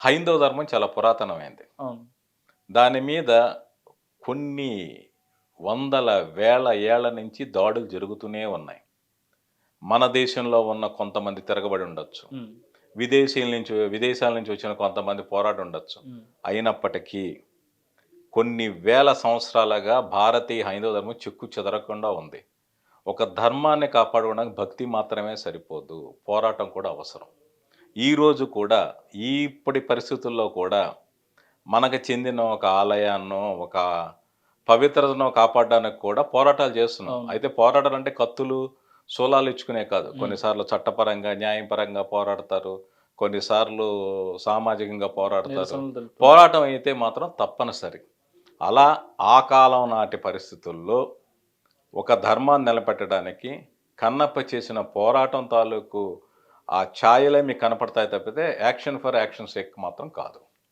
హైందవ ధర్మం చాలా పురాతనమైంది. అవును. దాని మీద కొన్ని వందల, వేల ఏళ్ల నుంచి దాడులు జరుగుతూనే ఉన్నాయి. మన దేశంలో ఉన్న కొంతమంది తిరగబడి ఉండొచ్చు. హ్మ్. విదేశాల నుంచి వచ్చిన కొంతమంది పోరాడి ఉండొచ్చు. హ్మ్. అయినప్పటికీ కొన్ని వేల సంవత్సరాలుగా భారతీయ హైందవ ధర్మం చెక్కు చెదరకుండా ఉంది. ఒక ధర్మాన్ని కాపాడుకోవడానికి భక్తి మాత్రమే సరిపోదు. పోరాటం కూడా అవసరం. ఈరోజు కూడా ఇప్పటి పరిస్థితుల్లో కూడా మనకు చెందిన ఒక ఆలయాన్నో, ఒక పవిత్రతను కాపాడడానికి కూడా పోరాటాలు చేస్తున్నాం. అవును. అయితే పోరాటాలంటే కత్తులు, శూలాలు ఇచ్చుకునే కాదు. హ్మ్. కొన్నిసార్లు చట్టపరంగా, న్యాయపరంగా పోరాడతారు. కొన్నిసార్లు సామాజికంగా పోరాడతారు. నిరసనలు తెలుపుతుంటారు. పోరాటం అయితే మాత్రం తప్పనిసరి. అలా ఆ కాలం నాటి పరిస్థితుల్లో ఒక ధర్మాన్ని నిలబెట్టడానికి కన్నప్ప చేసిన పోరాటం తాలూకు ఆ ఛాయలే మీకు కనపడతాయి తప్పితే యాక్షన్ ఫర్ యాక్షన్ సేక్ మాత్రం కాదు.